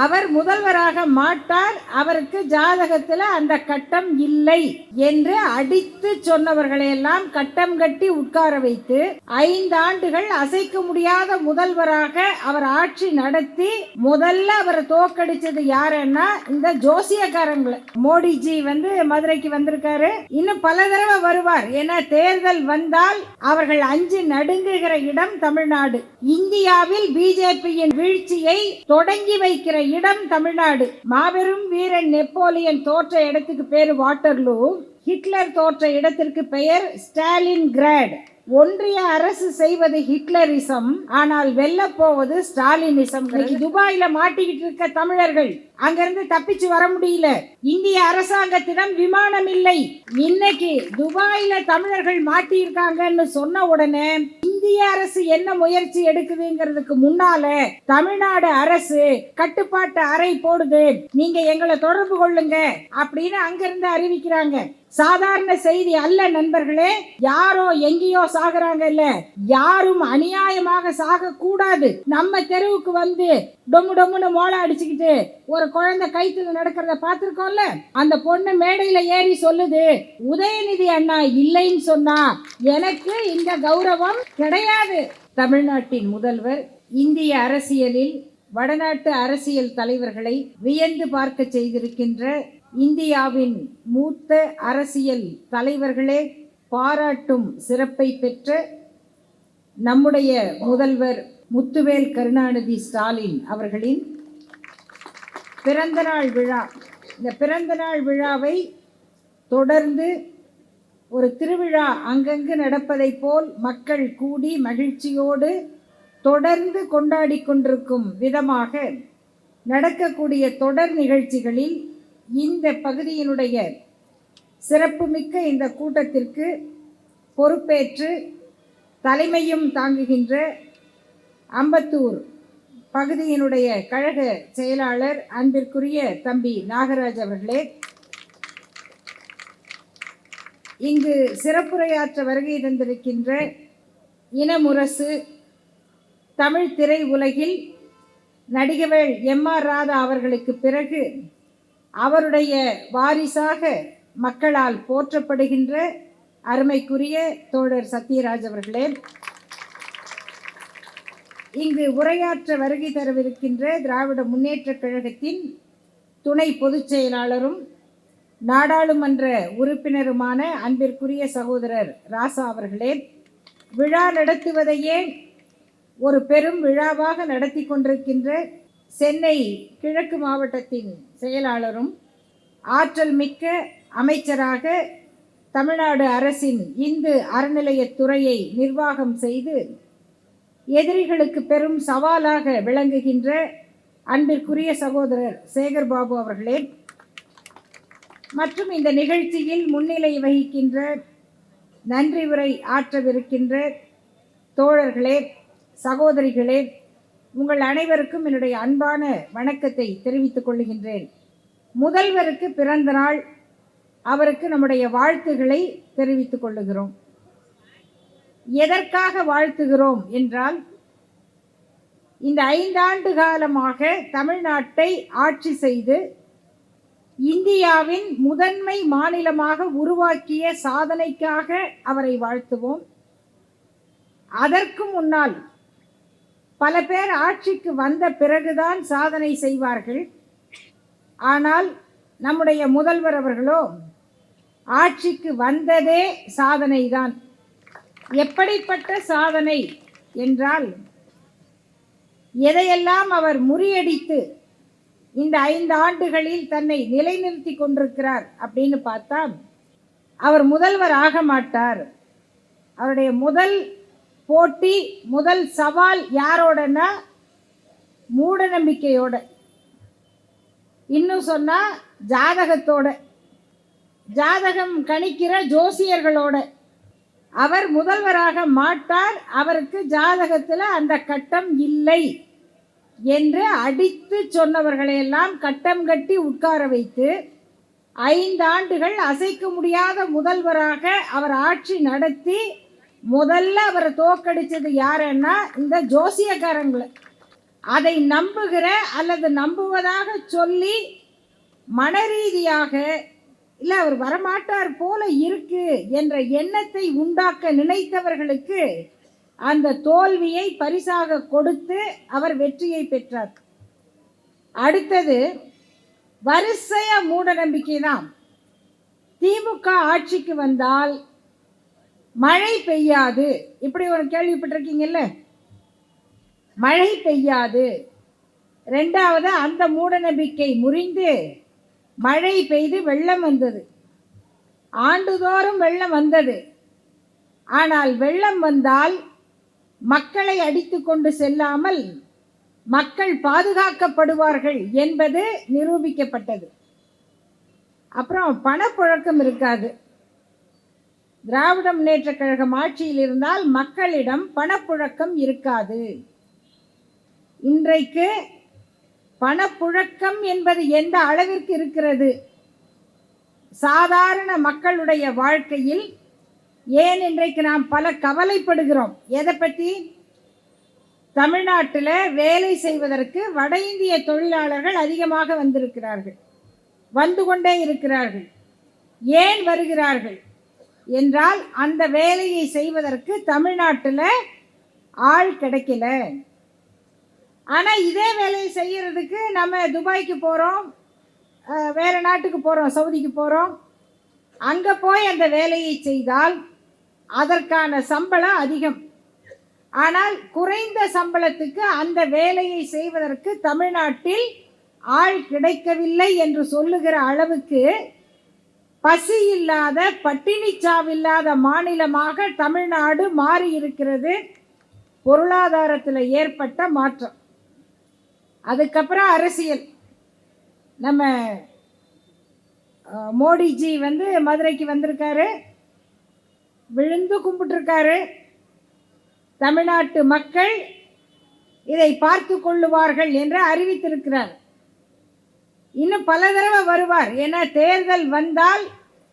அவர் முதல்வராக மாட்டார், அவருக்கு ஜாதகத்தில் அந்த கட்டம் இல்லை என்று அடித்து சொன்னவர்களையெல்லாம் கட்டம் கட்டி உட்கார வைத்து 5 ஆண்டுகள் அசைக்க முடியாத முதல்வராக அவர் ஆட்சி நடத்தி முதல்ல அவரை தோக்கடிச்சது யாருன்னா இந்த ஜோசியக்காரங்களை. மோடிஜி மதுரைக்கு வந்திருக்காரு, இன்னும் பல தடவை வருவார். ஏன்னா தேர்தல் வந்தால் அவர்கள் அஞ்சு நடுங்குகிற இடம் தமிழ்நாடு. இந்தியாவில் பிஜேபியின் வீழ்ச்சியை தொடங்கி வைக்கிற இடம் தமிழ்நாடு. மாபெரும் வீரன் நெப்போலியன் தோற்ற இடத்துக்கு பேரு வாட்டர்லூ, ஹிட்லர் தோற்ற இடத்திற்கு பெயர் ஸ்டாலின் கிராட். ஒன்றிய அரசு செய்வது ஹிட்லரிசம், ஆனால் வெல்ல போவது ஸ்டாலினிசம். துபாயில மாட்டிக்கிட்டு இருக்க தமிழர்கள் அங்கிருந்து தப்பிச்சு வர முடியல. இந்திய அரசாங்கத்திடம் விமானம் இல்லை. இன்னைக்கு துபாயில தமிழர்கள் மாட்டியிருக்காங்கன்னு சொன்ன உடனே இந்திய அரசு என்ன முயற்சி எடுக்குதுங்கிறதுக்கு முன்னால தமிழ்நாடு அரசு கட்டுப்பாட்டு அறை போடுது, நீங்க எங்களை தொடர்பு கொள்ளுங்க அப்படின்னு அங்கிருந்து அறிவிக்கிறாங்க. சாதாரண செய்தி அல்ல நண்பர்களே. யாரோ எங்கேயோ சாகுறாங்க இல்ல, யாரும் அநியாயமாக சாக கூடாது. நம்ம தெருவுக்கு வந்து டொம்மு டொம்முன்னு மோளை அடிச்சுக்கிட்டு ஒரு குழந்தை கைத்துல நடக்கிறத பார்த்திருக்கோம்ல, அந்த பொண்ணு மேடையில ஏறி சொல்லுது, உதயநிதி அண்ணா இல்லைன்னு சொன்னா எனக்கு இந்த கௌரவம் கிடையாது. தமிழ்நாட்டின் முதல்வர் இந்திய அரசியலில் வடநாட்டு அரசியல் தலைவர்களை வியந்து பார்க்க செய்திருக்கின்ற இந்தியாவின் மூத்த அரசியல் தலைவர்களே பாராட்டும் சிறப்பை பெற்ற நம்முடைய முதல்வர் முத்துவேல் கருணாநிதி ஸ்டாலின் அவர்களின் பிறந்தநாள் விழா. இந்த பிறந்தநாள் விழாவை தொடர்ந்து ஒரு திருவிழா அங்கங்கு நடப்பதை போல் மக்கள் கூடி மகிழ்ச்சியோடு தொடர்ந்து கொண்டாடி கொண்டிருக்கும் விதமாக நடக்கக்கூடிய தொடர் நிகழ்ச்சிகளில் இந்த பகுதியினுடைய சிறப்புமிக்க இந்த கூட்டத்திற்கு பொறுப்பேற்று தலைமையும் தாங்குகின்ற அம்பத்தூர் பகுதியினுடைய கழக செயலாளர் அன்பிற்குரிய தம்பி நாகராஜ் அவர்களே, இங்கு சிறப்புரையாற்ற வருகை தந்திருக்கின்ற இனமுரசு தமிழ் திரை உலகில் நடிகவேள் எம்.ஆர். ராதா அவர்களுக்கு பிறகு அவருடைய வாரிசாக மக்களால் போற்றப்படுகின்ற அருமைக்குரிய தோழர் சத்யராஜ் அவர்களே, இங்கு உரையாற்ற வருகை தரவிருக்கின்ற திராவிட முன்னேற்ற கழகத்தின் துணை பொதுச் செயலாளரும் நாடாளுமன்ற உறுப்பினருமான அன்பிற்குரிய சகோதரர் ராசா அவர்களே, விழா நடத்துவதையே ஒரு பெரும் விழாவாக நடத்தி கொண்டிருக்கின்ற சென்னை கிழக்கு மாவட்டத்தின் செயலாளரும் ஆற்றல் மிக்க அமைச்சராக தமிழ்நாடு அரசின் இந்து அறநிலையத்துறையை நிர்வாகம் செய்து எதிரிகளுக்கு பெரும் சவாலாக விளங்குகின்ற அன்பிற்குரிய சகோதரர் சேகர் பாபு அவர்களே, மற்றும் இந்த நிகழ்ச்சியில் முன்னிலை வகிக்கின்ற நன்றி உரை ஆற்றவிருக்கின்ற தோழர்களே, சகோதரிகளே, உங்கள் அனைவருக்கும் என்னுடைய அன்பான வணக்கத்தை தெரிவித்துக் கொள்கின்றேன். முதல்வருக்கு பிறந்த நாள், அவருக்கு நம்முடைய வாழ்த்துக்களை தெரிவித்துக் கொள்ளுகிறோம். எதற்காக வாழ்த்துகிறோம் என்றால், இந்த 5 ஆண்டு காலமாக தமிழ்நாட்டை ஆட்சி செய்து இந்தியாவின் முதன்மை மாநிலமாக உருவாக்கிய சாதனைக்காக அவரை வாழ்த்துவோம். அதற்கு முன்னால் பல பேர் ஆட்சிக்கு வந்த பிறகுதான் சாதனை செய்வார்கள். ஆனால் நம்முடைய முதல்வர் அவர்களோ ஆட்சிக்கு வந்ததே சாதனை தான். எப்படிப்பட்ட சாதனை என்றால், எதையெல்லாம் அவர் முறியடித்து இந்த 5 ஆண்டுகளில் தன்னை நிலைநிறுத்தி கொண்டிருக்கிறார் அப்படின்னு பார்த்தா, அவர் முதல்வர் ஆக மாட்டார். அவருடைய முதல் போட்டி, முதல் சவால் யாரோடனா மூட நம்பிக்கையோட, இன்னும் சொன்னா ஜாதகத்தோட, ஜாதகம் கணிக்கிற ஜோசியர்களோட. அவர் முதல்வராக மாட்டார், அவருக்கு ஜாதகத்தில் அந்த கட்டம் இல்லை என்று அடித்து சொன்னவர்களையெல்லாம் கட்டம் கட்டி உட்கார வைத்து 5 ஆண்டுகள் அசைக்க முடியாத முதல்வராக அவர் ஆட்சி நடத்தி முதல்ல அவரை தோக்கடிச்சது யாருன்னா இந்த ஜோசியக்காரங்களை. அதை நம்புகிற அல்லது நம்புவதாக சொல்லி மனரீதியாக இல்லை அவர் வரமாட்டார் போல இருக்கு என்ற எண்ணத்தை உண்டாக்க நினைத்தவர்களுக்கு அந்த தோல்வியை பரிசாக கொடுத்து அவர் வெற்றியை பெற்றார். அடுத்தது வரிசைய மூட நம்பிக்கை தான். திமுக ஆட்சிக்கு வந்தால் மழை பெய்யாது, இப்படி ஒரு கேள்விப்பட்டிருக்கீங்கல்ல, மழை பெய்யாது. ரெண்டாவது அந்த மூட நம்பிக்கை முறிந்து மழை பெய்து வெள்ளம் வந்தது. ஆண்டுதோறும் வெள்ளம் வந்தது. ஆனால் வெள்ளம் வந்தால் மக்களை அடித்து கொண்டு செல்லாமல் மக்கள் பாதுகாக்கப்படுவார்கள் என்பது நிரூபிக்கப்பட்டது. அப்புறம் பணப்புழக்கம் இருக்காது. திராவிட முன்னேற்ற கழகம் ஆட்சியில் இருந்தால் மக்களிடம் பணப்புழக்கம் இருக்காது. இன்றைக்கு பணப்புழக்கம் என்பது எந்த அளவிற்கு இருக்கிறது? சாதாரண மக்களுடைய வாழ்க்கையில் ஏன் இன்றைக்கு நாம் பல கவலைப்படுகிறோம். எதை பற்றி? தமிழ்நாட்டில் வேலை செய்வதற்கு வட இந்திய தொழிலாளர்கள் அதிகமாக வந்திருக்கிறார்கள், வந்து கொண்டே இருக்கிறார்கள். ஏன் வருகிறார்கள் என்றால் அந்த வேலையை செய்வதற்கு தமிழ்நாட்டில் ஆள் கிடைக்கல. ஆனால் இதே வேலையை செய்கிறதுக்கு நம்ம துபாய்க்கு போகிறோம், வேறு நாட்டுக்கு போகிறோம், சவுதிக்கு போகிறோம். அங்கே போய் அந்த வேலையை செய்தால் அதற்கான சம்பளம் அதிகம். ஆனால் குறைந்த சம்பளத்துக்கு அந்த வேலையை செய்வதற்கு தமிழ்நாட்டில் ஆள் கிடைக்கவில்லை என்று சொல்லுகிற அளவுக்கு பசி இல்லாத, பட்டினி சாவில்லாத மாநிலமாக தமிழ்நாடு மாறி இருக்கிறது. பொருளாதாரத்தில் ஏற்பட்ட மாற்றம். அதுக்கப்புறம் அரசியல். நம்ம மோடிஜி மதுரைக்கு வந்திருக்காரு, விழுந்து கும்பிட்டுருக்காரு. தமிழ்நாட்டு மக்கள் இதை பார்த்து கொள்ளுவார்கள் என்று அறிவித்திருக்கிறார். இன்னும் பல தடவை வருவார். ஏன்னா தேர்தல் வந்தால்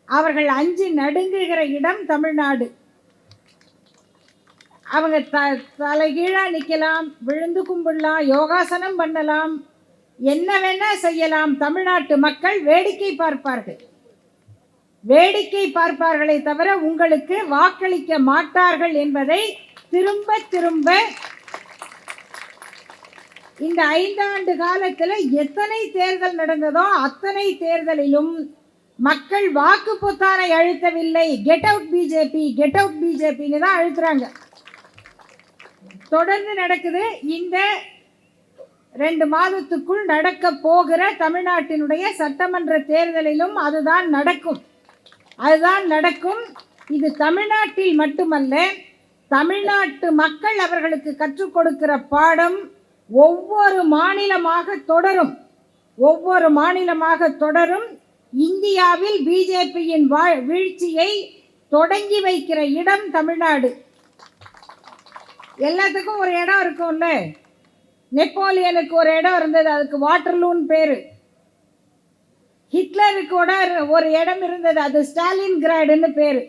அவர்கள் அஞ்சு நடுங்குகிற இடம் தமிழ்நாடு. அவங்க தலைகீழாக நிற்கலாம், விழுந்து கும்பிடலாம், யோகாசனம் பண்ணலாம், என்ன வேணா செய்யலாம். தமிழ்நாட்டு மக்கள் வேடிக்கை பார்ப்பார்கள். வேடிக்கை பார்ப்பார்களே தவிர உங்களுக்கு வாக்களிக்க மாட்டார்கள் என்பதை திரும்ப திரும்ப இந்த 5 ஆண்டு காலத்தில் எத்தனை தேர்தல் நடந்ததோ அத்தனை தேர்தலிலும் மக்கள் வாக்கு பொத்தானை அழுத்தவில்லை. Get out BJP, get out பிஜேபின்னு தான் அழுத்துறாங்க. தொடர்ந்து நடக்குது. இந்த 2 மாதத்துக்குள் நடக்க போகிற தமிழ்நாட்டினுடைய சட்டமன்ற தேர்தலிலும் அதுதான் நடக்கும். இது தமிழ்நாட்டில் மட்டுமல்ல, தமிழ்நாட்டு மக்கள் அவர்களுக்கு கற்றுக் கொடுக்கிற பாடம் ஒவ்வொரு மாநிலமாக தொடரும். இந்தியாவில் பிஜேபியின் வீழ்ச்சியை தொடங்கி வைக்கிற இடம் தமிழ்நாடு. எல்லாத்துக்கும் ஒரு இடம் இருக்கும்ல. நெப்போலியனுக்கு ஒரு இடம் இருந்தது, அதுக்கு வாட்டர்லூன்னு பேரு. ஹிட்லருக்கு ஒரு இடம் இருந்தது, அது ஸ்டாலின் கிராடுன்னு பேரு.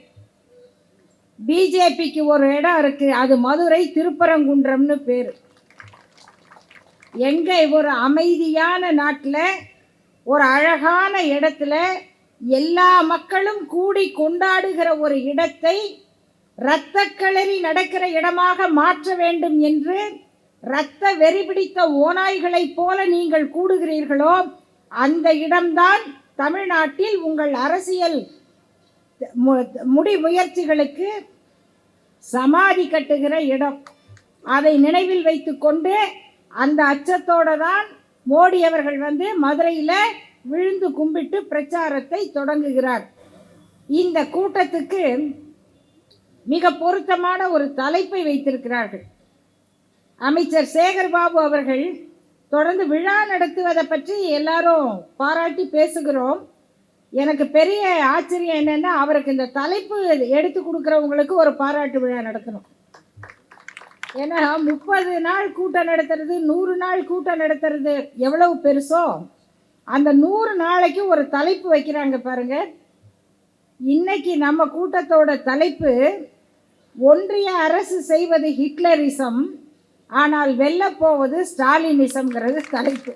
பிஜேபிக்கு ஒரு இடம் இருக்கு, அது மதுரை திருப்பரங்குன்றம்னு பேரு. எங்க ஒரு அமைதியான நாட்டில், ஒரு அழகான இடத்துல, எல்லா மக்களும் கூடி கொண்டாடுகிற ஒரு இடத்தை இரத்தக்களறி நடக்கிற இடமாக மாற்ற வேண்டும் என்று இரத்த வெறி பிடித்த ஓநாய்களைப் போல நீங்கள் கூடுகிறீர்களோ, அந்த இடம்தான் தமிழ்நாட்டில் உங்கள் அரசியல் முயற்சிகளுக்கு சமாதி கட்டுகிற இடம். அதை நினைவில் வைத்துக்கொண்டு அந்த அச்சத்தோடு தான் மோடி அவர்கள் மதுரையில் விழுந்து கும்பிட்டு பிரச்சாரத்தை தொடங்குகிறார். இந்த கூட்டத்துக்கு மிக பொருத்தமான ஒரு தலைப்பை வைத்திருக்கிறார்கள். அமைச்சர் சேகர்பாபு அவர்கள் தொடர்ந்து விழா நடத்துவதை பற்றி எல்லாரும் பாராட்டி பேசுகிறோம். எனக்கு பெரிய ஆச்சரியம் என்னென்னா, அவருக்கு இந்த தலைப்பு எடுத்து கொடுக்குறவங்களுக்கு ஒரு பாராட்டு விழா நடத்தணும். ஏன்னா 30 நாள் கூட்டம் நடத்துறது, 100 நாள் கூட்டம் நடத்துறது எவ்வளவு பெருசோ, அந்த 100 நாளைக்கு ஒரு தலைப்பு வைக்கிறாங்க பாருங்க. இன்னைக்கு நம்ம கூட்டத்தோட தலைப்பு, ஒன்றிய அரசு செய்வது ஹிட்லரிசம், ஆனால் வெல்லப்போவது ஸ்டாலினிசம்ங்கிறது தலைப்பு.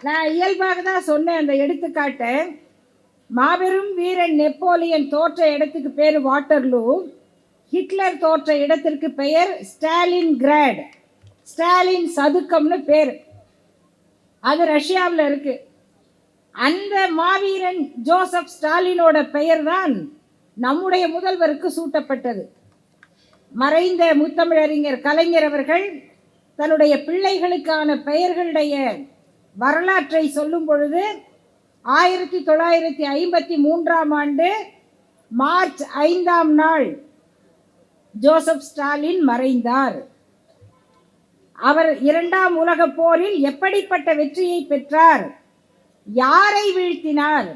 நான் இயல்பாக தான் சொன்னேன் அந்த எடுத்துக்காட்டை. மாபெரும் வீரன் நெப்போலியன் தோற்ற இடத்துக்கு பேர் வாட்டர்லூ, ஹிட்லர் தோற்ற இடத்திற்கு பெயர் ஸ்டாலின் கிராட், ஸ்டாலின் சதுக்கம்னு பேர். அது ரஷ்யாவில் இருக்கு. அந்த மாவீரன் ஜோசப் ஸ்டாலினோட பெயர் தான் நம்முடைய முதல்வருக்கு சூட்டப்பட்டது. மறைந்த முத்தமிழறிஞர் கலைஞர் அவர்கள் தன்னுடைய பிள்ளைகளுக்கான பெயர்களுடைய வரலாற்றை சொல்லும் பொழுது 1953ஆம் ஆண்டு மார்ச் 5ஆம் நாள் ஜோசப் ஸ்டாலின் மறைந்தார். அவர் 2ஆம் உலகப் போரில் எப்படிப்பட்ட வெற்றியை பெற்றார், யாரை வீழ்த்தினார்,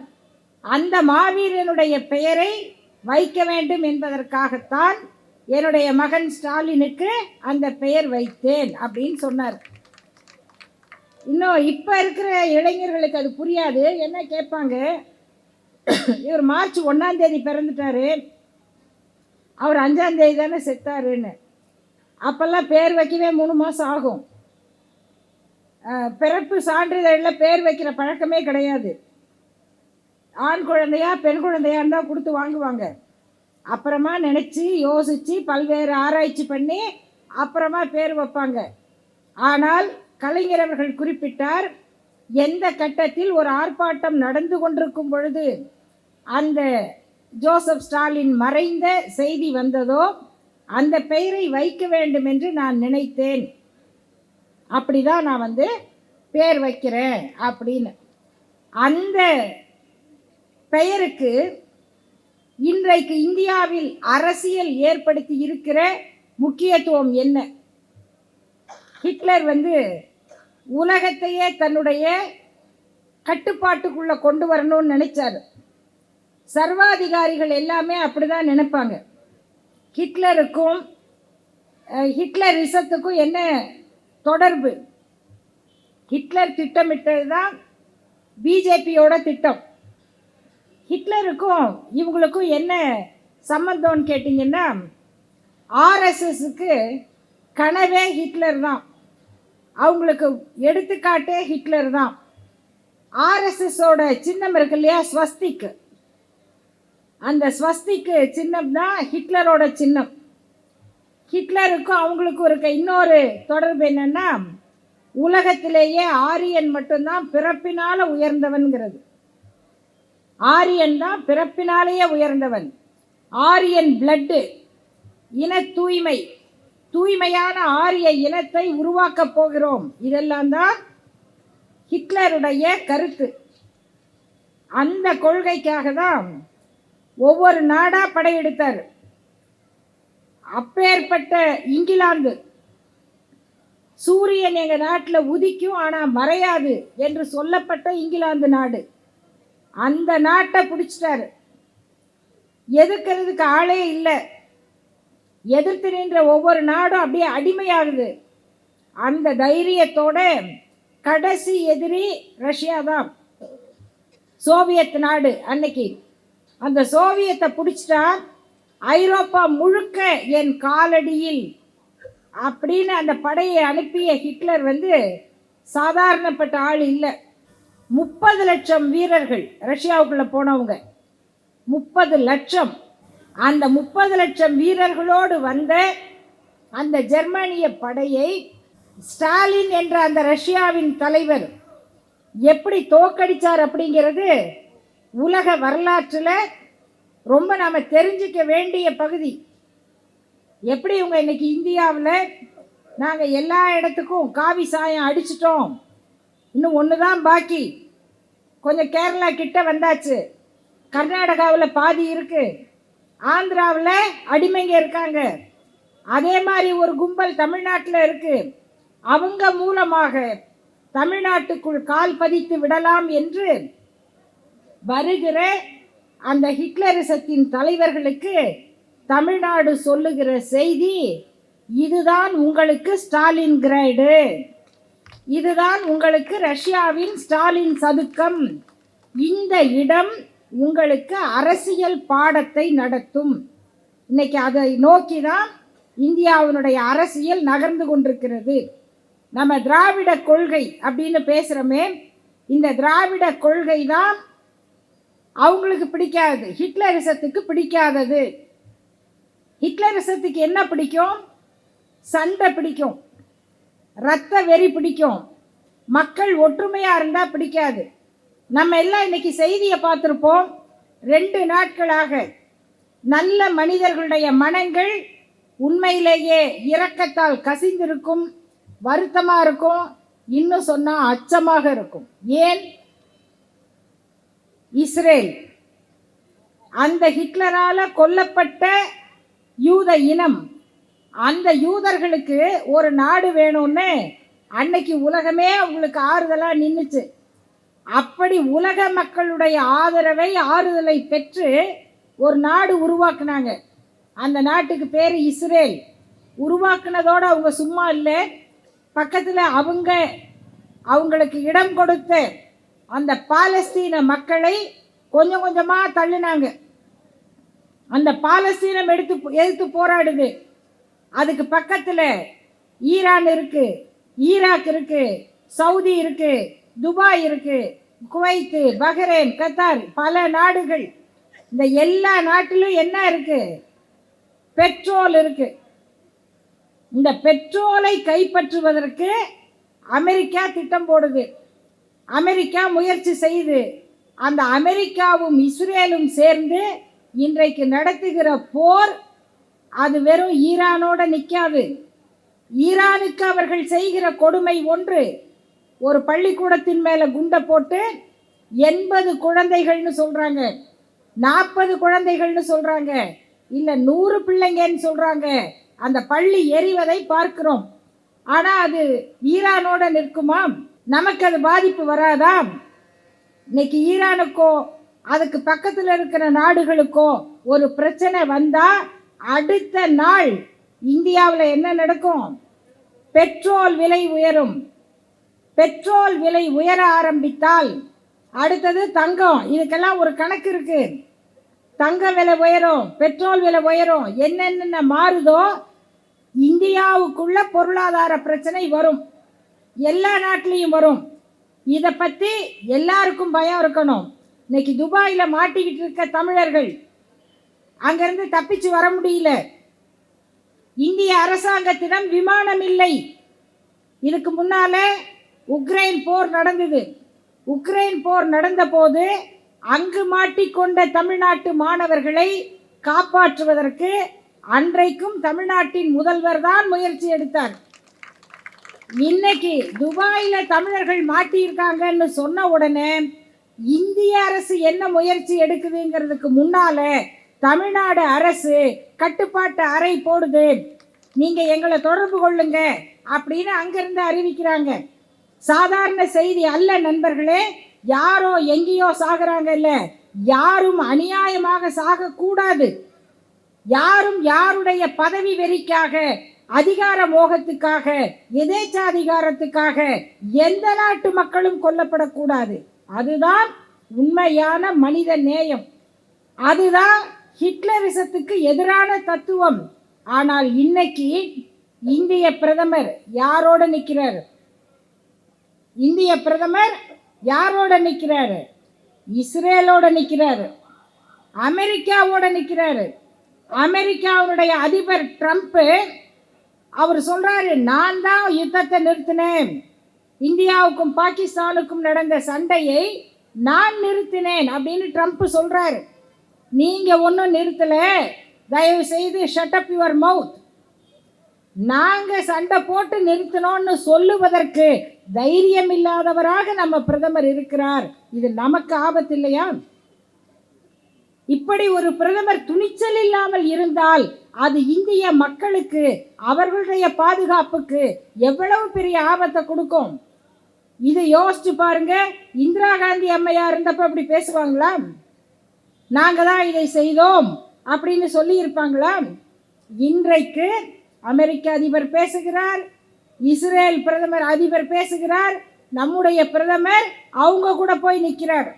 அந்த மாவீரனுடைய பெயரை வைக்க வேண்டும் என்பதற்காகத்தான் என்னுடைய மகன் ஸ்டாலினுக்கு அந்த பெயர் வைத்தேன் அப்படின்னு சொன்னார். இன்னும் இப்போ இருக்கிற இளைஞர்களுக்கு அது புரியாது. என்ன கேட்பாங்க, இவர் மார்ச் 1ஆம் தேதி பிறந்துட்டாரு, அவர் 5ஆம் தேதி தானே செத்தாருன்னு. அப்போல்லாம் பேர் வைக்கவே 3 மாதம் ஆகும். பிறப்பு சான்றிதழில் பேர் வைக்கிற பழக்கமே கிடையாது. ஆண் குழந்தையா பெண் குழந்தையான்னு தான் கொடுத்து வாங்குவாங்க. அப்புறமா நினச்சி யோசித்து பல்வேறு ஆராய்ச்சி பண்ணி அப்புறமா பேர் வைப்பாங்க. ஆனால் கலைஞர் அவர்கள் குறிப்பிட்டார், எந்த கட்டத்தில் ஒரு ஆர்ப்பாட்டம் நடந்து கொண்டிருக்கும் பொழுது அந்த ஜோசப் ஸ்டாலின் மறைந்த செய்தி வந்ததோ அந்த பெயரை வைக்க வேண்டும் என்று நான் நினைத்தேன், அப்படிதான் நான் பேர் வைக்கிறேன் அப்படின்னு. அந்த பெயருக்கு இன்றைக்கு இந்தியாவில் அரசியல் ஏற்படுத்தி இருக்கிற முக்கியத்துவம் என்ன? ஹிட்லர் உலகத்தையே தன்னுடைய கட்டுப்பாட்டுக்குள்ள கொண்டு வரணும்னு நினைச்சார். சர்வாதிகாரிகள் எல்லாமே அப்படிதான் நினைப்பாங்க. ஹிட்லருக்கும் ஹிட்லரிசத்துக்கும் என்ன தொடர்பு? ஹிட்லர் திட்டமிட்டது தான் பிஜேபியோட திட்டம். ஹிட்லருக்கும் இவங்களுக்கும் என்ன சம்பந்தம்னு கேட்டிங்கன்னா, ஆர்எஸ்எஸ்க்கு கனவே ஹிட்லர் தான், அவங்களுக்கு எடுத்துக்காட்டே ஹிட்லர் தான். ஆர்எஸ்எஸோட சின்னம் இருக்கு இல்லையா, ஸ்வஸ்திக், அந்த ஸ்வஸ்திக்கு சின்னம் தான் ஹிட்லரோட சின்னம். ஹிட்லருக்கும் அவங்களுக்கும் இருக்க இன்னொரு தொடர்பு என்னன்னா, உலகத்திலேயே ஆரியன் மட்டும்தான் பிறப்பினால உயர்ந்தவன்கிறது. ஆரியன் தான் பிறப்பினாலேயே உயர்ந்தவன். ஆரியன் பிளட்டு, இன தூய்மை, தூய்மையான ஆரிய இனத்தை உருவாக்கப் போகிறோம், இதெல்லாம் தான் ஹிட்லருடைய கருத்து. அந்த கொள்கைக்காக தான் ஒவ்வொரு நாடா படையெடுத்தார். அப்பேற்பட்ட இங்கிலாந்து, சூரியன் எங்க நாட்டில் உதிக்கும் ஆனால் மறையாது என்று சொல்லப்பட்ட இங்கிலாந்து நாடு, அந்த நாட்டை பிடிச்சிட்டாரு. எதிர்க்கிறதுக்கு ஆளே இல்லை. எதிர்த்து நின்ற ஒவ்வொரு நாடும் அப்படியே அடிமையாகுது. அந்த தைரியத்தோட கடைசி எதிரி ரஷ்யா தான், சோவியத் நாடு. அன்னைக்கு அந்த சோவியத்தை பிடிச்சிட்டா ஐரோப்பா முழுக்க என் காலடியில் அப்படின்னு அந்த படையை அனுப்பிய ஹிட்லர் சாதாரணப்பட்ட ஆள் இல்லை. 30 லட்சம் வீரர்கள் ரஷ்யாவுக்குள்ள போனவங்க, 30 லட்சம். அந்த 30 லட்சம் வீரர்களோடு வந்த அந்த ஜெர்மனிய படையை ஸ்டாலின் என்ற அந்த ரஷ்யாவின் தலைவர் எப்படி தோக்கடிச்சார் அப்படிங்கிறது உலக வரலாற்றில் ரொம்ப நாம் தெரிஞ்சிக்க வேண்டிய பகுதி. எப்படி இவங்க இன்னைக்கு இந்தியாவில் நாங்கள் எல்லா இடத்துக்கும் காவி சாயம் அடிச்சிட்டோம், இன்னும் ஒன்று தான் பாக்கி, கொஞ்சம் கேரளா கிட்ட வந்தாச்சு, கர்நாடகாவில் பாதி இருக்குது, ஆந்திராவில் அடிமைங்க இருக்காங்க, அதே மாதிரி ஒரு கும்பல் தமிழ்நாட்டில் இருக்குது, அவங்க மூலமாக தமிழ்நாட்டுக்குள் கால் பதித்து விடலாம் என்று வருகிற அந்த ஹிட்லரிசத்தின் தலைவர்களுக்கு தமிழ்நாடு சொல்லுகிற செய்தி, இதுதான் உங்களுக்கு ஸ்டாலின் கிரேடு, இதுதான் உங்களுக்கு ரஷ்யாவின் ஸ்டாலின் சதுக்கம், இந்த இடம் உங்களுக்கு அரசியல் பாடத்தை நடத்தும். இன்னைக்கு அதை நோக்கி தான் இந்தியாவினுடைய அரசியல் நகர்ந்து கொண்டிருக்கிறது. நம்ம திராவிட கொள்கை அப்படின்னு பேசுகிறோமே, இந்த திராவிட கொள்கை தான் அவங்களுக்கு பிடிக்காது, ஹிட்லரிசத்துக்கு பிடிக்காதது. ஹிட்லரிசத்துக்கு என்ன பிடிக்கும்? சண்டை பிடிக்கும், இரத்த வெறி பிடிக்கும், மக்கள் ஒற்றுமையாக இருந்தால் பிடிக்காது. நம்ம எல்லாம் இன்னைக்கு செய்தியை பார்த்துருப்போம். 2 நாட்களாக நல்ல மனிதர்களுடைய மனங்கள் உண்மையிலேயே இரக்கத்தால் கசிந்திருக்கும், வருத்தமாக இருக்கும், இன்னும் சொன்னால் அச்சமாக இருக்கும். ஏன்? இஸ்ரேல், அந்த ஹிட்லரால் கொல்லப்பட்ட யூத இனம், அந்த யூதர்களுக்கு ஒரு நாடு வேணும்னு அன்னைக்கு உலகமே அவங்களுக்கு ஆறுதலாக நின்றுச்சு. அப்படி உலக மக்களுடைய ஆதரவை, ஆறுதலை பெற்று ஒரு நாடு உருவாக்குனாங்க. அந்த நாட்டுக்கு பேர் இஸ்ரேல். உருவாக்குனதோடு அவங்க சும்மா இல்லை, பக்கத்தில் அவங்களுக்கு இடம் கொடுத்த அந்த பாலஸ்தீன மக்களை கொஞ்சம் கொஞ்சமாக தள்ளினாங்க. அந்த பாலஸ்தீனம் எதிர்த்து போராடுது. அதுக்கு பக்கத்தில் ஈரான் இருக்குது, ஈராக் இருக்குது, சவுதி இருக்குது, துபாய் இருக்குது, குவைத்து, பஹ்ரைன், கத்தார், பல நாடுகள். இந்த எல்லா நாட்டிலும் என்ன இருக்குது? பெட்ரோல் இருக்குது. இந்த பெட்ரோலை கைப்பற்றுவதற்கு அமெரிக்கா திட்டம் போடுது, அமெரிக்கா முயற்சி செய்து. அந்த அமெரிக்காவும் இஸ்ரேலும் சேர்ந்து இன்றைக்கு நடத்துகிற போர் அது வெறும் ஈரானோடு நிற்காது. ஈரானுக்கு அவர்கள் செய்கிற கொடுமை ஒன்று, ஒரு பள்ளிக்கூடத்தின் மேலே குண்டை போட்டு 80 குழந்தைகள்னு சொல்கிறாங்க, 40 குழந்தைகள்னு சொல்கிறாங்க, இல்லை 100 பிள்ளைங்கன்னு சொல்கிறாங்க. அந்த பள்ளி எரிவதை பார்க்கிறோம். ஆனால் அது ஈரானோட நிற்குமா? நமக்கு அது பாதிப்பு வராதா? இன்னைக்கு ஈரானுக்கோ அதுக்கு பக்கத்தில் இருக்கிற நாடுகளுக்கோ ஒரு பிரச்சனை வந்தால் அடுத்த நாள் இந்தியாவில் என்ன நடக்கும்? பெட்ரோல் விலை உயரும். பெட்ரோல் விலை உயர ஆரம்பித்தால் அடுத்தது தங்கம். இதுக்கெல்லாம் ஒரு கணக்கு இருக்கு. தங்க விலை உயரும், பெட்ரோல் விலை உயரும், என்னென்ன மாறுதோ இந்தியாவுக்குள்ள பொருளாதார பிரச்சனை வரும், எல்லா நாட்டிலையும் வரும். இதை பற்றி எல்லாருக்கும் பயம் இருக்கணும். இன்னைக்கு துபாயில் மாட்டிக்கிட்டு இருக்க தமிழர்கள் அங்கிருந்து தப்பிச்சு வர முடியல. இந்திய அரசாங்கத்திடம் விமானம் இல்லை. இதுக்கு முன்னால உக்ரைன் போர் நடந்தது. உக்ரைன் போர் நடந்த போது அங்கு மாட்டிக்கொண்ட தமிழ்நாட்டு மாணவர்களை காப்பாற்றுவதற்கு அன்றைக்கும் தமிழ்நாட்டின் முதல்வர் தான் முயற்சி எடுத்தார். இன்னைக்கு துபாயில் தமிழர்கள் மாட்டியிருக்காங்கன்னு சொன்ன உடனே இந்திய அரசு என்ன முயற்சி எடுக்குதுங்கிறதுக்கு முன்னால தமிழ்நாடு அரசு கட்டுப்பாட்டு அறை போடுது, நீங்க எங்களை தொடர்பு கொள்ளுங்க அப்படின்னு அங்கிருந்து அறிவிக்கிறாங்க. சாதாரண செய்தி அல்ல நண்பர்களே. யாரோ எங்கேயோ சாகுறாங்க இல்ல, யாரும் அநியாயமாக சாகக்கூடாது. யாரும் யாருடைய பதவி வெறிக்காக, அதிகார மோகத்துக்காக, எதேச்சாதிகாரத்துக்காக எந்த நாட்டு மக்களும் கொல்லப்படக்கூடாது. அதுதான் உண்மையான மனித நேயம். அதுதான் ஹிட்லரிசத்துக்கு எதிரான தத்துவம். ஆனால் இன்னைக்கு இந்திய பிரதமர் யாரோட நிற்கிறார்? இந்திய பிரதமர் யாரோட நிற்கிறாரு? இஸ்ரேலோட நிற்கிறாரு, அமெரிக்காவோட நிற்கிறாரு. அமெரிக்காவுடைய அதிபர் ட்ரம்ப் அவர் சொல்றாரு, நான் தான் யுத்தத்தை நிறுத்தினேன், இந்தியாவுக்கும் பாகிஸ்தானுக்கும் நடந்த சண்டையை நான் நிறுத்தினேன் அப்படின்னு ட்ரம்ப் சொல்றாரு. நீங்க ஒன்றும் நிறுத்தல, தயவு செய்து ஷட் அப் யுவர் மவுத். நாங்க சண்டை போட்டு நிறுத்தினோன்னு சொல்லுவதற்கு தைரியம் இல்லாதவராக நம்ம பிரதமர் இருக்கிறார். இது நமக்கு ஆபத்து இல்லையா? இப்படி ஒரு பிரதமர் துணிச்சல் இல்லாமல் இருந்தால் அது இந்திய மக்களுக்கு, அவர்களுடைய பாதுகாப்புக்கு எவ்வளவு பெரிய ஆபத்தை கொடுக்கும். இது யோசிச்சு பாருங்க. இந்திரா காந்தி அம்மையார் இருந்தப்ப அப்படி பேசுவாங்களா? நாங்க தான் இதை செய்தோம் அப்படின்னு சொல்லி இருப்பாங்களா? இன்றைக்கு அமெரிக்க அதிபர் பேசுகிறார், இஸ்ரேல் பிரதமர் அதிபர் பேசுகிறார், நம்முடைய பிரதமர் அவங்க கூட போய் நிற்கிறார்.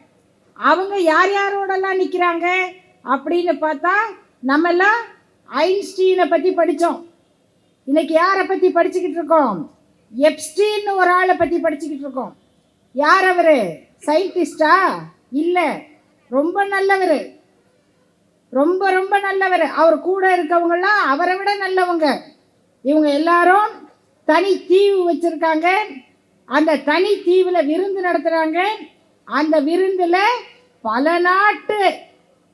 அவங்க யார் யாரோடலாம் நிற்கிறாங்க அப்படின்னு பார்த்தா, நம்மெல்லாம் ஐன்ஸ்டீனை பற்றி படித்தோம். இன்னைக்கு யாரை பற்றி படிச்சுக்கிட்டு இருக்கோம்? எப்ஸ்டீன் ஒரு ஆளை பற்றி படிச்சுக்கிட்டு இருக்கோம். யார் அவரு? சயின்டிஸ்டா? இல்லை, ரொம்ப நல்லவர், ரொம்ப ரொம்ப நல்லவர். அவர் கூட இருக்கவங்கெல்லாம் அவரை விட நல்லவங்க. இவங்க எல்லாரும் தனி தீவு வச்சிருக்காங்க. அந்த தனி தீவில் விருந்து நடத்துகிறாங்க. அந்த விருந்தில் பல நாட்டு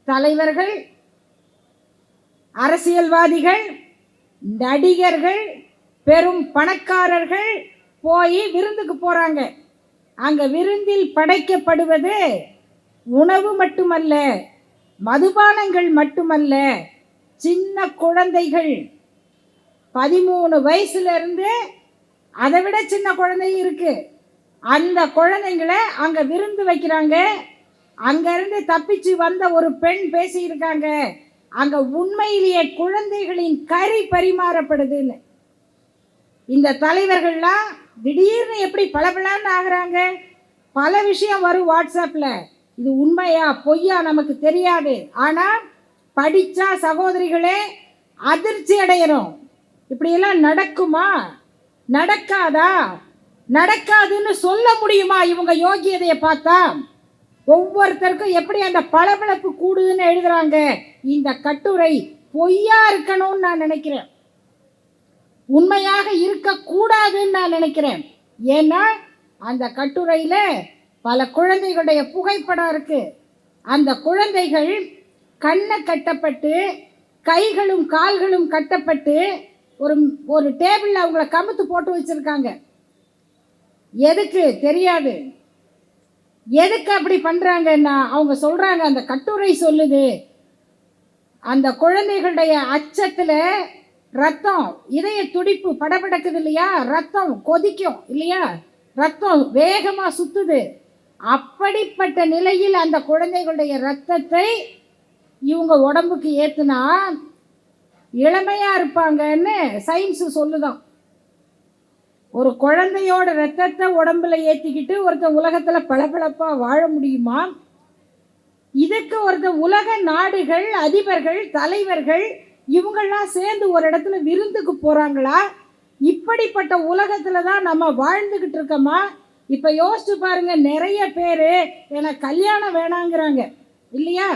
தலைவர்கள், அரசியல்வாதிகள், நடிகர்கள், பெரும் பணக்காரர்கள் போய் விருந்துக்கு போகிறாங்க. அங்கே விருந்தில் படைக்கப்படுவது உணவு மட்டுமல்ல, மதுபானங்கள் மட்டுமல்ல, சின்ன குழந்தைகள் 13 வயசுலேருந்து அதை விட சின்ன குழந்தை இருக்கு. அந்த குழந்தைங்களை அங்கே விருந்து வைக்கிறாங்க. அங்கேருந்து தப்பிச்சு வந்த ஒரு பெண் பேசியிருக்காங்க, அங்கே உண்மையிலேயே குழந்தைகளின் கறி பரிமாறப்படுதுன்னு. இந்த தலைவர்கள்லாம் திடீர்னு எப்படி பளபளன்னு ஆகுறாங்க? பல விஷயம் வரும் வாட்ஸ்அப்பில். இது உண்மையா பொய்யா நமக்கு தெரியாது. ஆனால் படித்தா சகோதரிகளே அதிர்ச்சி அடைகிறோம். இப்படியெல்லாம் நடக்குமா? நடக்காதா? நடக்காதுன்னு சொல்ல முடியுமா இவங்க யோகியதையை பார்த்தா? ஒவ்வொருத்தருக்கும் எப்படி அந்த பளபளப்பு கூடுதுன்னு எழுதுறாங்க. இந்த கட்டுரை பொய்யா இருக்கணும்னு நான் நினைக்கிறேன், உண்மையாக இருக்கக்கூடாதுன்னு நான் நினைக்கிறேன். ஏன்னா அந்த கட்டுரையில் பல குழந்தைகளுடைய புகைப்படம் இருக்கு. அந்த குழந்தைகள் கண்ணை கட்டப்பட்டு கைகளும் கால்களும் கட்டப்பட்டு ஒரு டேபிளில் அவங்கள கமுத்து போட்டு வச்சிருக்காங்க. எதுக்கு தெரியாது. எதுக்கு அப்படி பண்ணுறாங்கன்னா அவங்க சொல்கிறாங்க, அந்த கட்டுரை சொல்லுது, அந்த குழந்தைகளுடைய அச்சத்தில் ரத்தம், இதய துடிப்பு படபடக்குது இல்லையா, ரத்தம் கொதிக்கும் இல்லையா, ரத்தம் வேகமாக சுற்றுது. அப்படிப்பட்ட நிலையில் அந்த குழந்தைகளுடைய ரத்தத்தை இவங்க உடம்புக்கு ஏற்றுனா இளமையாக இருப்பாங்கன்னு சயின்ஸு சொல்லுதான். ஒரு குழந்தையோட ரத்தத்தை உடம்புல ஏற்றிக்கிட்டு ஒருத்தன் உலகத்தில் பளபளப்பாக வாழ முடியுமா? இதுக்கு ஒருத்தன் உலக நாடுகள், அதிபர்கள், தலைவர்கள் இவங்கெல்லாம் சேர்ந்து ஒரு இடத்துல விருந்துக்கு போகிறாங்களா? இப்படிப்பட்ட உலகத்தில் தான் நம்ம வாழ்ந்துக்கிட்டு இருக்கோமா? இப்போ யோசிச்சு பாருங்க, நிறைய பேர் எனக்கு கல்யாணம் வேணாங்கிறாங்க இல்லையா,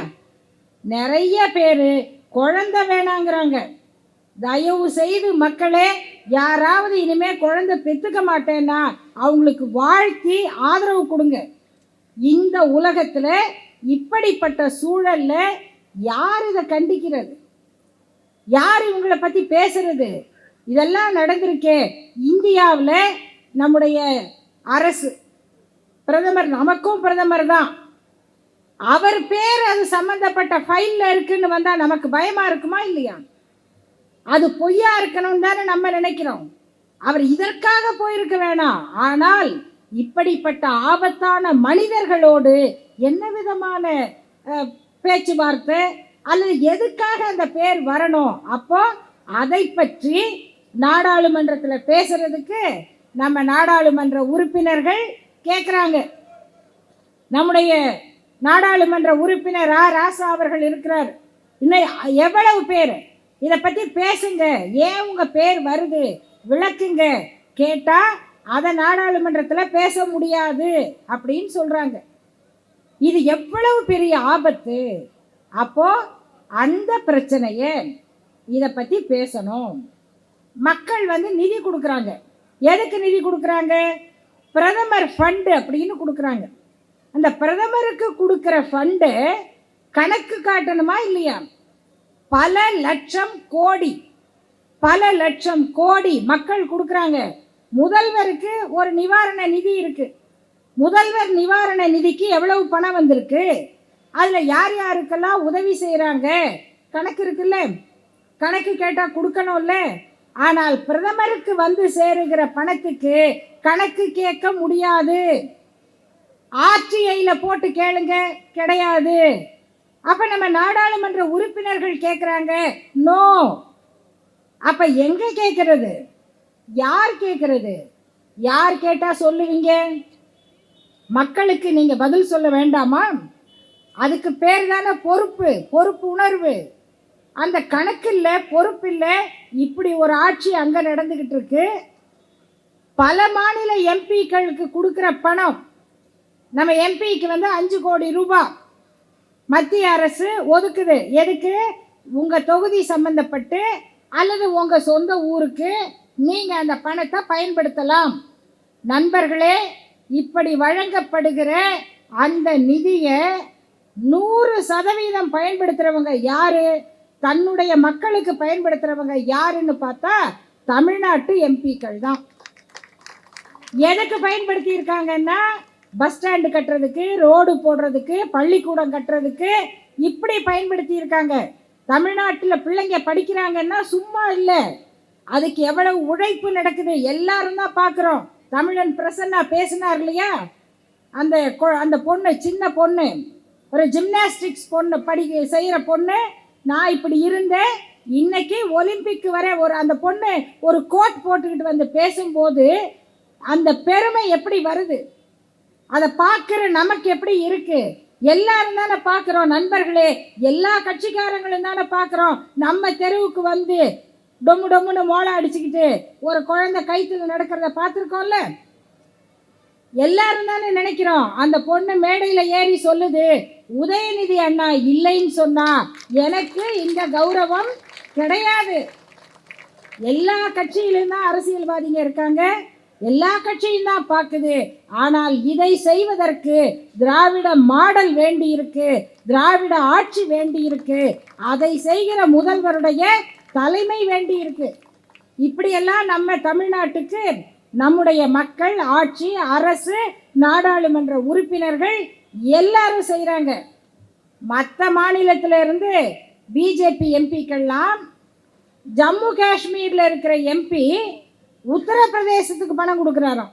நிறைய பேர் குழந்தை வேணாங்கிறாங்க. தயவு செய்து மக்களே, யாராவது இனிமே குழந்தை பெற்றுக்க மாட்டேன்னா அவங்களுக்கு வாழ்த்தி ஆதரவு கொடுங்க. இந்த உலகத்தில் இப்படிப்பட்ட சூழலில் யார் இதை கண்டிக்கிறது? யார் இவங்களை பற்றி பேசுறது? இதெல்லாம் நடந்திருக்கே. இந்தியாவில் நம்முடைய அரசு, பிரதமர், நமக்கும் பிரதமர் தான், அவர் பேர் அது சம்மந்தப்பட்ட ஃபைலில் இருக்குன்னு வந்தால் நமக்கு பயமாக இருக்குமா இல்லையா? அது பொய்யா இருக்கணும் தானே நம்ம நினைக்கிறோம். அவர் இதற்காக போயிருக்க வேணாம். ஆனால் இப்படிப்பட்ட ஆபத்தான மனிதர்களோடு என்ன விதமான பேச்சுவார்த்தை அல்லது எதுக்காக அந்த பேர் வரணும்? அப்போ அதை பற்றி நாடாளுமன்றத்தில் பேசுறதுக்கு நம்ம நாடாளுமன்ற உறுப்பினர்கள் கேட்குறாங்க. நம்முடைய நாடாளுமன்ற உறுப்பினர் ராசா அவர்கள் இருக்கிறார். இன்னும் எவ்வளவு பேர் இதை பற்றி பேசுங்க, ஏன் உங்கள் பேர் வருது விளக்குங்க கேட்டால் அதை நாடாளுமன்றத்தில் பேச முடியாது அப்படின்னு சொல்கிறாங்க. இது எவ்வளவு பெரிய ஆபத்து! அப்போது அந்த பிரச்சனையை இதை பற்றி பேசணும். மக்கள் நிதி கொடுக்குறாங்க. எதுக்கு நிதி கொடுக்குறாங்க? பிரதமர் ஃபண்டு அப்படின்னு கொடுக்குறாங்க. அந்த பிரதமருக்கு கொடுக்குற ஃபண்டு கணக்கு காட்டணுமா இல்லையா? பல லட்சம் கோடி மக்கள் கொடுக்குறாங்க. முதல்வருக்கு ஒரு நிவாரண நிதி இருக்கு. முதல்வர் நிவாரண நிதிக்கு எவ்வளவு பணம் வந்திருக்கு, அதில் யார் யாருக்கெல்லாம் உதவி செய்கிறாங்க கணக்கு இருக்குல்ல. கணக்கு கேட்டால் கொடுக்கணும்ல. ஆனால் பிரதமருக்கு சேருகிற பணத்துக்கு கணக்கு கேட்க முடியாது. ஆர்டிஐயில் போட்டு கேளுங்க, கிடையாது. அப்போ நம்ம நாடாளுமன்ற உறுப்பினர்கள் கேட்குறாங்க, நோ. அப்போ எங்கே கேட்குறது? யார் கேட்குறது? யார் கேட்டால் சொல்லுவீங்க? மக்களுக்கு நீங்கள் பதில் சொல்ல வேண்டாமா? அதுக்கு பேர் தானே பொறுப்பு உணர்வு. அந்த கணக்கு இல்லை, பொறுப்பு இல்லை. இப்படி ஒரு ஆட்சி அங்கே நடந்துக்கிட்டு இருக்கு. பல மாநில எம்பிக்களுக்கு கொடுக்குற பணம், நம்ம எம்பிக்கு 5 கோடி ரூபாய் மத்திய அரசு ஒதுக்குது. எதுக்கு? உங்கள் தொகுதி சம்பந்தப்பட்டு அல்லது உங்கள் சொந்த ஊருக்கு நீங்கள் அந்த பணத்தை பயன்படுத்தலாம். நண்பர்களே, இப்படி வழங்கப்படுகிற அந்த நிதியை 100% பயன்படுத்துகிறவங்க யாரு? தன்னுடைய மக்களுக்கு பயன்படுத்துகிறவங்க யாருன்னு பார்த்தா தமிழ்நாட்டு எம்பிக்கள் தான். எதுக்கு பயன்படுத்தி இருக்காங்கன்னா, பஸ் ஸ்டாண்டு கட்டுறதுக்கு, ரோடு போடுறதுக்கு, பள்ளிக்கூடம் கட்டுறதுக்கு இப்படி பயன்படுத்தி இருக்காங்க. தமிழ்நாட்டில் பிள்ளைங்க படிக்கிறாங்கன்னா சும்மா இல்லை, அதுக்கு எவ்வளவு உழைப்பு நடக்குது எல்லாரும் தான் பார்க்குறோம். தமிழன் பிரசன்னா பேசினார் இல்லையா, அந்த பொண்ணு, சின்ன பொண்ணு, ஒரு ஜிம்னாஸ்டிக்ஸ் பொண்ணு செய்கிற பொண்ணு. நான் இப்படி இருந்தேன், இன்னைக்கு ஒலிம்பிக்கு வர அந்த பொண்ணு ஒரு கோட் போட்டுக்கிட்டு பேசும்போது அந்த பெருமை எப்படி வருது, அதை பார்க்குற நமக்கு எப்படி இருக்கு? எல்லாரும் தானே பார்க்குறோம் நண்பர்களே, எல்லா கட்சிக்காரங்களும் தானே பார்க்குறோம். நம்ம தெருவுக்கு டொம்மு டொம்முன்னு மோளை அடிச்சுக்கிட்டு ஒரு குழந்தை கைத்துல நடக்கிறத பார்த்துருக்கோம்ல. எல்லாரும் தானே நினைக்கிறோம். அந்த பொண்ணு மேடையில் ஏறி சொல்லுது, உதயநிதி அண்ணா இல்லைன்னு சொன்னா எனக்கு இந்த கௌரவம் கிடையாது. எல்லா கட்சியிலும் தான் அரசியல்வாதிங்க இருக்காங்க, எல்லா கட்சியும் தான் பார்க்குது. ஆனால் இதை செய்வதற்கு திராவிட மாடல் வேண்டி இருக்கு, திராவிட ஆட்சி வேண்டி இருக்கு, அதை செய்கிற முதல்வருடைய தலைமை வேண்டி இருக்கு. இப்படியெல்லாம் நம்ம தமிழ்நாட்டுக்கு நம்முடைய மக்கள், ஆட்சி, அரசு, நாடாளுமன்ற உறுப்பினர்கள் எல்லாரும் செய்கிறாங்க. மற்ற மாநிலத்திலிருந்து பிஜேபி எம்பிக்கள்லாம், ஜம்மு காஷ்மீரில் இருக்கிற எம்பி உத்தரப்பிரதேசத்துக்கு பணம் கொடுக்குறாராம்,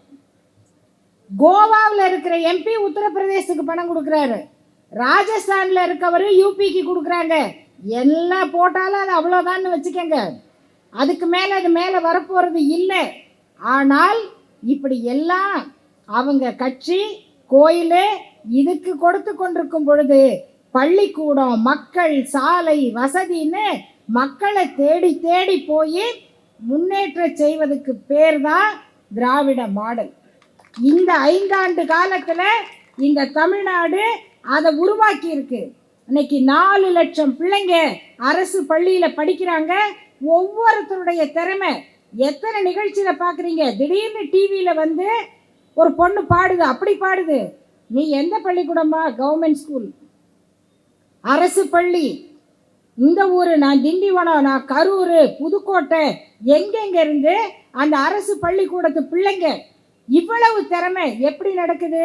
கோவாவில் இருக்கிற எம்பி உத்தரப்பிரதேசத்துக்கு பணம் கொடுக்குறாரு, ராஜஸ்தானில் இருக்கவர் யூபிக்கு கொடுக்குறாங்க. எல்லாம் போட்டாலும் அது அவ்வளோதான்னு வச்சுக்கோங்க, அதுக்கு மேலே அது மேலே வரப்போகிறது இல்லை. ஆனால் இப்படி எல்லாம் அவங்க கட்சி, கோயில் இதுக்கு கொடுத்து கொண்டிருக்கும் பொழுது பள்ளிக்கூடம், மக்கள், சாலை வசதின்னு மக்களை தேடி தேடி போய் முன்னேற்ற செய்வதற்கு பேர் தான் திராவிட மாடல். இந்த 5 ஆண்டு காலத்தில் இந்த தமிழ்நாடு அதை உருவாக்கி இருக்கு. இன்னைக்கு 4 லட்சம் பிள்ளைங்க அரசு பள்ளியில் படிக்கிறாங்க. ஒவ்வொருத்தருடைய திறமை, எத்தனை நிகழ்ச்சியில் பார்க்குறீங்க, திடீர்னு டிவியில் ஒரு பொண்ணு பாடுது, அப்படி பாடுது. நீ எந்த பள்ளிக்கூடமா? கவர்மெண்ட் ஸ்கூல், அரசு பள்ளி. இந்த ஊர், நான் திண்டிவனம், நான் கரூர், புதுக்கோட்டை, எங்கெங்க இருந்து அந்த அரசு பள்ளிக்கூடத்து பிள்ளைங்க. இவ்வளவு திறமை எப்படி நடக்குது?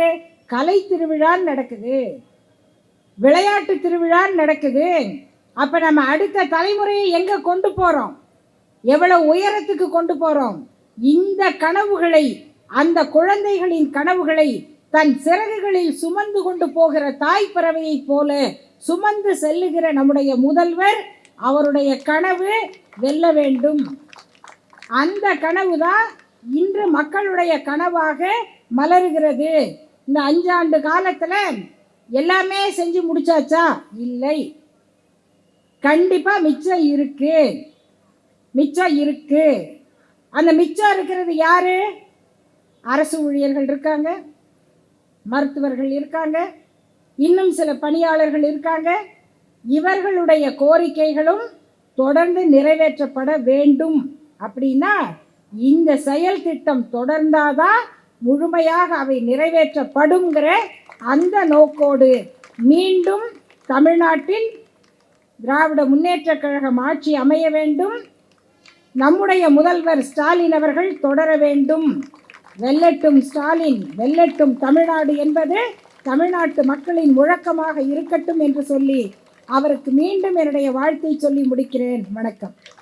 கலை திருவிழான்னு நடக்குது, விளையாட்டு திருவிழான்னு நடக்குது. அப்போ நம்ம அடுத்த தலைமுறையை எங்கே கொண்டு போகிறோம்? எவ்வளவு உயரத்துக்கு கொண்டு போகிறோம்? இந்த கனவுகளை, அந்த குழந்தைகளின் கனவுகளை தன் சிறகுகளில் சுமந்து கொண்டு போகிற தாய் பறவையைப் போல சுமந்து செல்லுகிற நம்முடைய முதல்வர், அவருடைய கனவு வெல்ல வேண்டும். அந்த கனவு தான் இன்று மக்களுடைய கனவாக மலருகிறது. இந்த 5 ஆண்டு காலத்தில் எல்லாமே செஞ்சு முடிச்சாச்சா? இல்லை, கண்டிப்பாக மிச்சம் இருக்கு. அந்த மிச்சம் இருக்கிறது யாரு? அரசு ஊழியர்கள் இருக்காங்க, மருத்துவர்கள் இருக்காங்க, இன்னும் சில பணியாளர்கள் இருக்காங்க. இவர்களுடைய கோரிக்கைகளும் தொடர்ந்து நிறைவேற்றப்பட வேண்டும். அப்படின்னா இந்த செயல் திட்டம் தொடர்ந்தாதான் முழுமையாக அவை நிறைவேற்றப்படுங்கிற அந்த நோக்கோடு மீண்டும் தமிழ்நாட்டில் திராவிட முன்னேற்றக் கழகம் ஆட்சி அமைய வேண்டும். நம்முடைய முதல்வர் ஸ்டாலின் அவர்கள் தொடர வேண்டும். வெல்லட்டும் ஸ்டாலின், வெல்லட்டும் தமிழ்நாடு என்பது தமிழ்நாட்டு மக்களின் முழக்கமாக இருக்கட்டும் என்று சொல்லி அவருக்கு மீண்டும் என்னுடைய வாழ்த்தை சொல்லி முடிக்கிறேன். வணக்கம்.